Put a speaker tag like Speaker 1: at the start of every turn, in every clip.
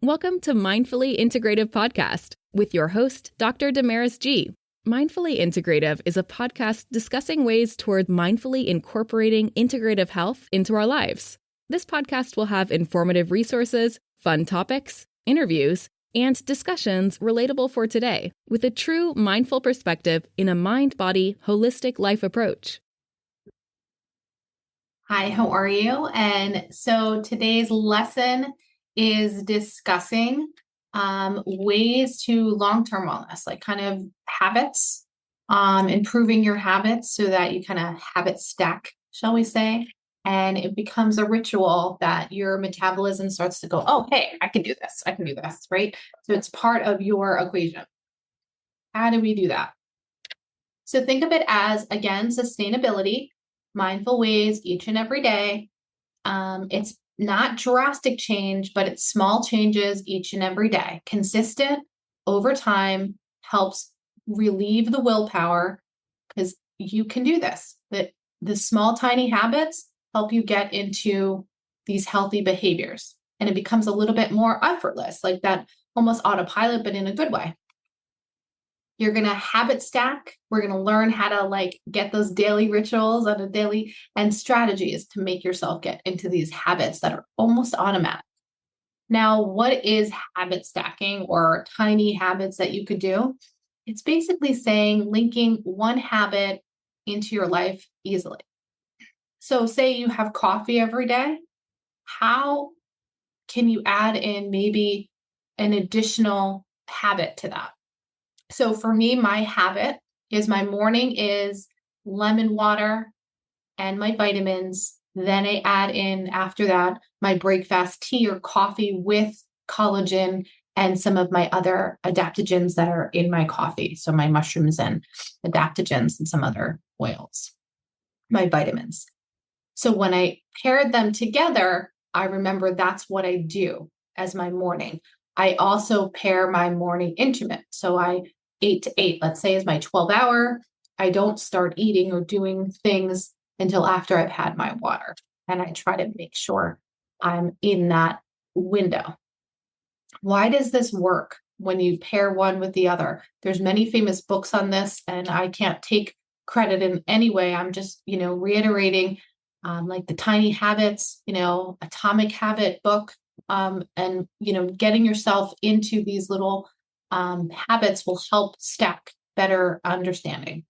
Speaker 1: Welcome to Mindfully Integrative Podcast with your host, Dr. Damaris G. Mindfully Integrative is a podcast discussing ways toward mindfully incorporating integrative health into our lives. This podcast will have informative resources, fun topics, interviews, and discussions relatable for today with a true mindful perspective in a mind-body, holistic life approach.
Speaker 2: Hi, how are you? And so today's lesson is discussing ways to long-term wellness, like kind of habits, improving your habits so that you kind of habit stack, shall we say, and it becomes a ritual that your metabolism starts to go, oh, hey, I can do this, right? So it's part of your equation. How do we do that? So think of it as, again, sustainability, mindful ways each and every day. It's not drastic change, but it's small changes each and every day. Consistent over time helps relieve the willpower because you can do this. That the small, tiny habits help you get into these healthy behaviors. And it becomes a little bit more effortless, like that almost autopilot, but in a good way. You're going to habit stack. We're going to learn how to get those daily rituals on a daily and strategies to make yourself get into these habits that are almost automatic. Now, what is habit stacking or tiny habits that you could do? It's basically saying linking one habit into your life easily. So say you have coffee every day. How can you add in maybe an additional habit to that? So for me, my habit is my morning is lemon water and my vitamins. Then I add in after that my breakfast tea or coffee with collagen and some of my other adaptogens that are in my coffee. So my mushrooms and adaptogens and some other oils, my vitamins. So when I paired them together, I remember that's what I do as my morning. I also pair my morning intermittent. So 8 to 8, let's say, is my 12-hour. I don't start eating or doing things until after I've had my water. And I try to make sure I'm in that window. Why does this work when you pair one with the other? There's many famous books on this, and I can't take credit in any way. I'm just, reiterating like the Tiny Habits, Atomic Habit book, and, getting yourself into these little habits will help stack better understanding.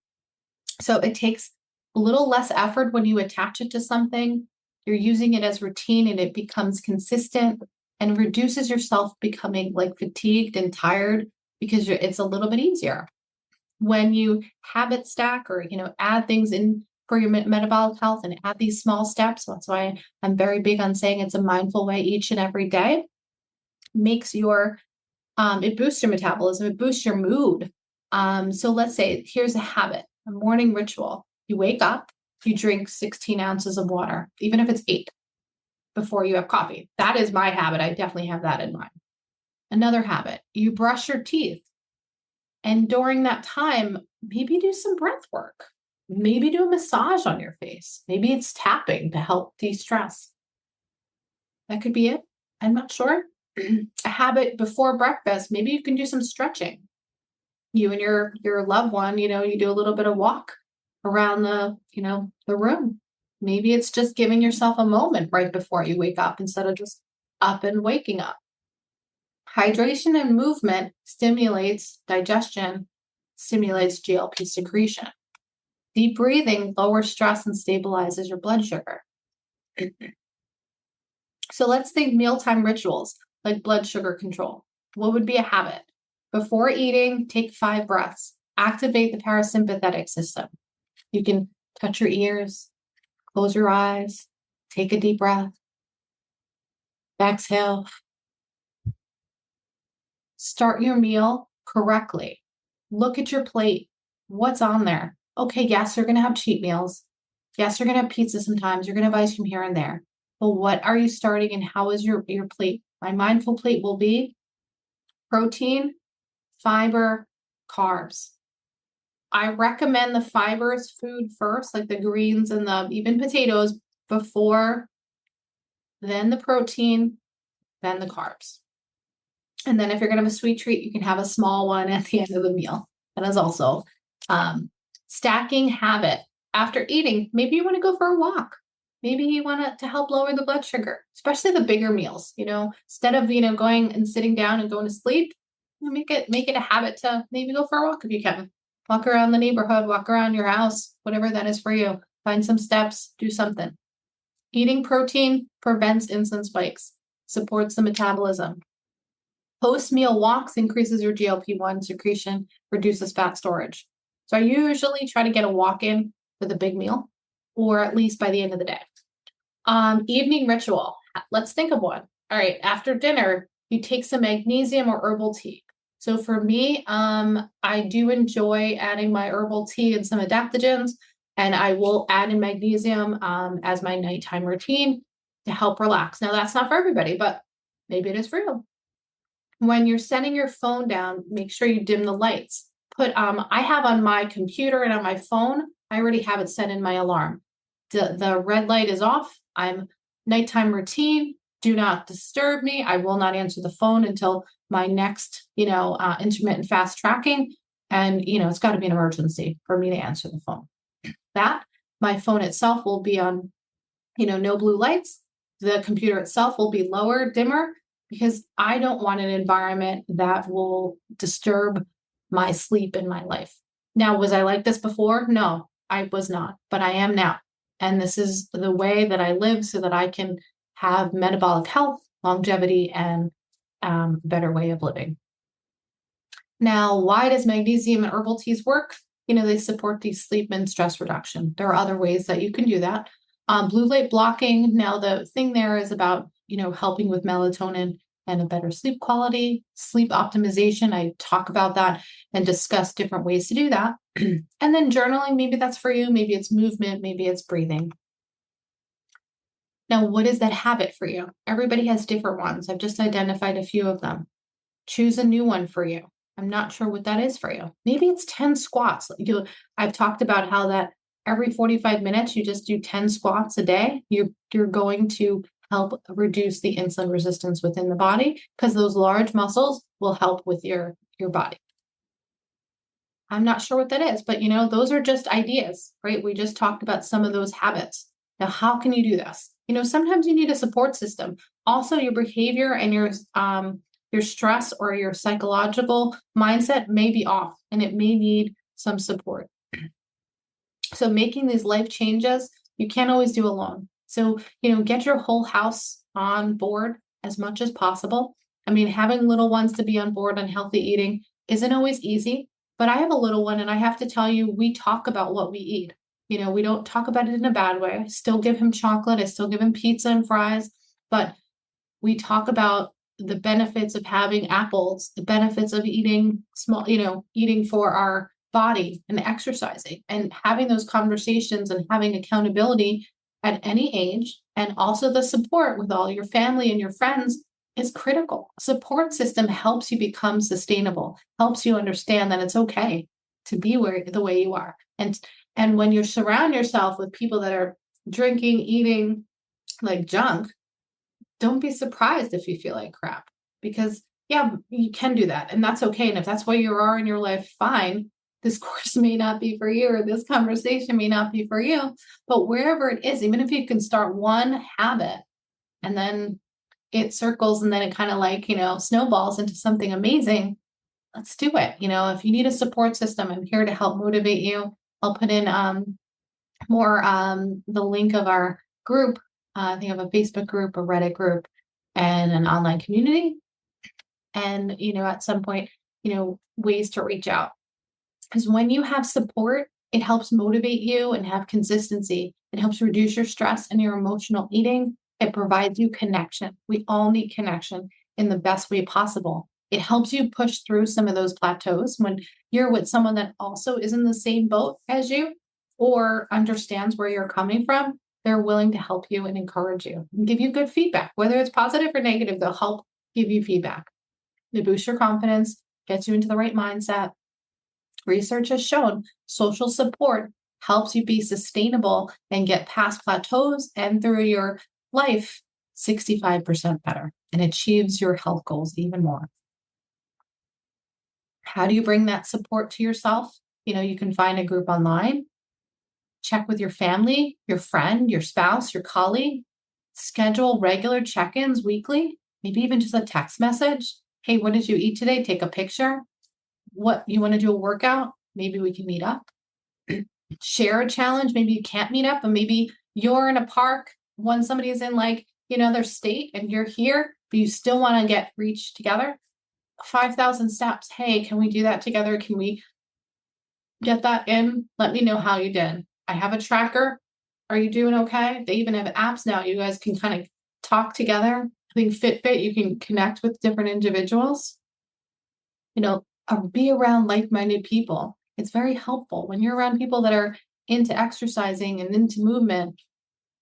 Speaker 2: So it takes a little less effort when you attach it to something. You're using it as routine and it becomes consistent and reduces yourself becoming fatigued and tired because it's a little bit easier. When you habit stack or, add things in for your metabolic health and add these small steps, that's why I'm very big on saying it's a mindful way each and every day, makes your it boosts your metabolism. It boosts your mood. So let's say here's a habit, a morning ritual. You wake up, you drink 16 ounces of water, even if it's 8 before you have coffee. That is my habit. I definitely have that in mind. Another habit, you brush your teeth. And during that time, maybe do some breath work. Maybe do a massage on your face. Maybe it's tapping to help de-stress. That could be it. I'm not sure. A habit before breakfast, maybe you can do some stretching. You and your loved one, you do a little bit of walk around the room. Maybe it's just giving yourself a moment right before you wake up instead of just up and waking up. Hydration and movement stimulates digestion, stimulates GLP secretion. Deep breathing lowers stress and stabilizes your blood sugar. So let's think mealtime rituals like blood sugar control. What would be a habit? Before eating, take 5 breaths. Activate the parasympathetic system. You can touch your ears, close your eyes, take a deep breath, exhale. Start your meal correctly. Look at your plate. What's on there? Okay, yes, you're going to have cheat meals. Yes, you're going to have pizza sometimes. You're going to have ice cream here and there. But what are you starting and how is your plate? My mindful plate will be protein, fiber, carbs. I recommend the fibers food first, like the greens and even potatoes before, then the protein, then the carbs. And then if you're going to have a sweet treat, you can have a small one at the end of the meal. That is also stacking habit. After eating, maybe you want to go for a walk. Maybe you want to help lower the blood sugar, especially the bigger meals. Instead of going and sitting down and going to sleep, make it a habit to maybe go for a walk if you can. Walk around the neighborhood, walk around your house, whatever that is for you. Find some steps, do something. Eating protein prevents insulin spikes, supports the metabolism. Post-meal walks increases your GLP-1 secretion, reduces fat storage. So I usually try to get a walk in for the big meal, or at least by the end of the day. Evening ritual. Let's think of one. All right, after dinner, you take some magnesium or herbal tea. So for me, I do enjoy adding my herbal tea and some adaptogens, and I will add in magnesium as my nighttime routine to help relax. Now, that's not for everybody, but maybe it is for you. When you're setting your phone down, make sure you dim the lights. I have on my computer and on my phone, I already have it set in my alarm. The red light is off. I'm nighttime routine. Do not disturb me. I will not answer the phone until my next, intermittent fast tracking. And, it's got to be an emergency for me to answer the phone. My phone itself will be on, no blue lights. The computer itself will be lower, dimmer, because I don't want an environment that will disturb my sleep in my life. Now, was I like this before? No, I was not, but I am now. And this is the way that I live so that I can have metabolic health, longevity, and better way of living. Now, why does magnesium and herbal teas work? They support the sleep and stress reduction. There are other ways that you can do that. Blue light blocking. Now, the thing there is about, helping with melatonin and a better sleep quality, sleep optimization. I talk about that and discuss different ways to do that. And then journaling, maybe that's for you. Maybe it's movement. Maybe it's breathing. Now, what is that habit for you? Everybody has different ones. I've just identified a few of them. Choose a new one for you. I'm not sure what that is for you. Maybe it's 10 squats. I've talked about how that every 45 minutes, you just do 10 squats a day. You're going to help reduce the insulin resistance within the body because those large muscles will help with your body. I'm not sure what that is, but those are just ideas, right? We just talked about some of those habits. Now, how can you do this? Sometimes you need a support system. Also, your behavior and your stress or your psychological mindset may be off and it may need some support. So making these life changes, you can't always do alone. So, get your whole house on board as much as possible. I mean, having little ones to be on board on healthy eating isn't always easy, but I have a little one and I have to tell you, we talk about what we eat. We don't talk about it in a bad way. I still give him chocolate. I still give him pizza and fries, but we talk about the benefits of having apples, the benefits of eating eating for our body and exercising and having those conversations and having accountability at any age. And also the support with all your family and your friends is critical. A support system helps you become sustainable, helps you understand that it's okay to be the way you are. And when you surround yourself with people that are drinking, eating like junk, don't be surprised if you feel like crap because you can do that and that's okay. And if that's where you are in your life, fine. This course may not be for you or this conversation may not be for you, but wherever it is, even if you can start one habit and then it circles and then it kind of snowballs into something amazing, let's do it. If you need a support system, I'm here to help motivate you. I'll put in the link of our group. I think I have a Facebook group, a Reddit group, and an online community. And, at some point, ways to reach out. Because when you have support, it helps motivate you and have consistency. It helps reduce your stress and your emotional eating. It provides you connection. We all need connection in the best way possible. It helps you push through some of those plateaus when you're with someone that also is in the same boat as you or understands where you're coming from. They're willing to help you and encourage you and give you good feedback, whether it's positive or negative, they'll help give you feedback. They boost your confidence, gets you into the right mindset. Research has shown social support helps you be sustainable and get past plateaus and through your life 65% better and achieves your health goals even more. How do you bring that support to yourself? You can find a group online, check with your family, your friend, your spouse, your colleague, schedule regular check-ins weekly, maybe even just a text message. Hey, what did you eat today? Take a picture. What, you want to do a workout? Maybe we can meet up. Share a challenge. Maybe you can't meet up, but maybe you're in a park when somebody is in their state and you're here, but you still want to reach together. 5,000 steps. Hey, can we do that together? Can we get that in? Let me know how you did. I have a tracker. Are you doing okay? They even have apps now. You guys can kind of talk together. I think Fitbit, you can connect with different individuals. Be around like-minded people. It's very helpful when you're around people that are into exercising and into movement.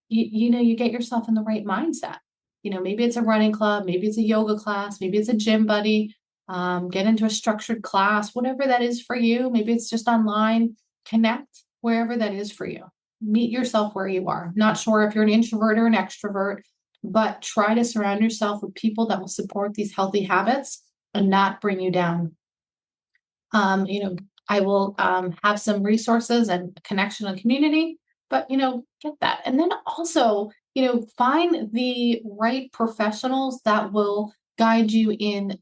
Speaker 2: You get yourself in the right mindset. Maybe it's a running club, maybe it's a yoga class, maybe it's a gym buddy. Get into a structured class, whatever that is for you. Maybe it's just online. Connect wherever that is for you. Meet yourself where you are. Not sure if you're an introvert or an extrovert, but try to surround yourself with people that will support these healthy habits and not bring you down. I will have some resources and connection and community, but, get that. And then also, find the right professionals that will guide you in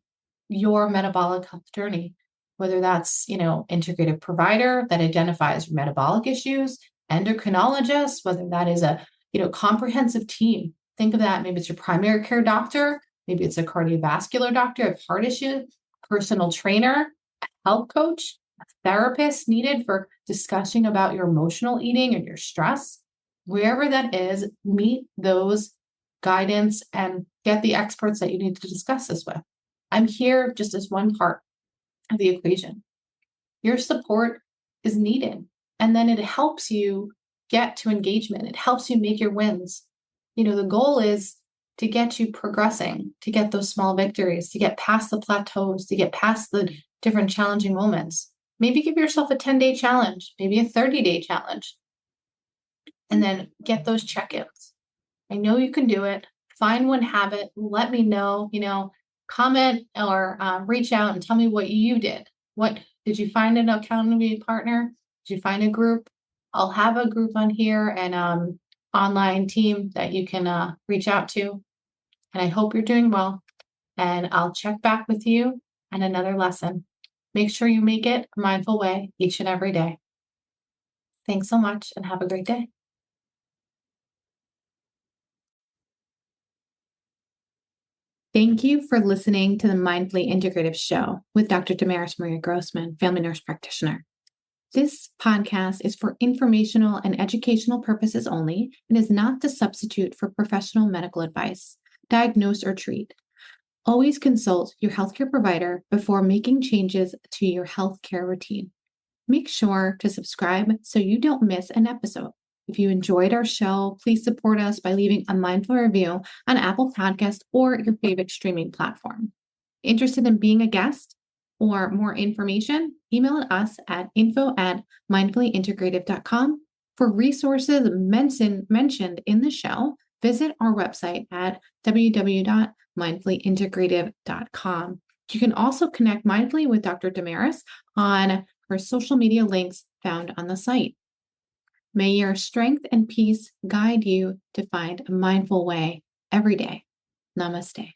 Speaker 2: your metabolic health journey, whether that's, integrative provider that identifies metabolic issues, endocrinologist, whether that is a, comprehensive team. Think of that. Maybe it's your primary care doctor. Maybe it's a cardiovascular doctor of heart issues, personal trainer, health coach, a therapist needed for discussing about your emotional eating and your stress. Wherever that is, meet those guidance and get the experts that you need to discuss this with. I'm here just as one part of the equation. Your support is needed. And then it helps you get to engagement. It helps you make your wins. The goal is to get you progressing, to get those small victories, to get past the plateaus, to get past the different challenging moments. Maybe give yourself a 10-day challenge, maybe a 30-day challenge, and then get those check-ins. I know you can do it. Find one habit. Let me know, comment or reach out and tell me what you did. What did you find an accountability partner? Did you find a group? I'll have a group on here and online team that you can reach out to. And I hope you're doing well. And I'll check back with you on another lesson. Make sure you make it a mindful way each and every day. Thanks so much and have a great day. Thank you for listening to the Mindfully Integrative Show with Dr. Damaris Maria Grossman, family nurse practitioner. This podcast is for informational and educational purposes only and is not the substitute for professional medical advice, diagnose, or treat. Always consult your healthcare provider before making changes to your healthcare routine. Make sure to subscribe so you don't miss an episode. If you enjoyed our show, please support us by leaving a mindful review on Apple Podcast or your favorite streaming platform. Interested in being a guest or more information? Email us at info@mindfullyintegrative.com. For resources mentioned in the show, visit our website at www.mindfullyintegrative.com. You can also connect mindfully with Dr. Damaris on her social media links found on the site. May your strength and peace guide you to find a mindful way every day. Namaste.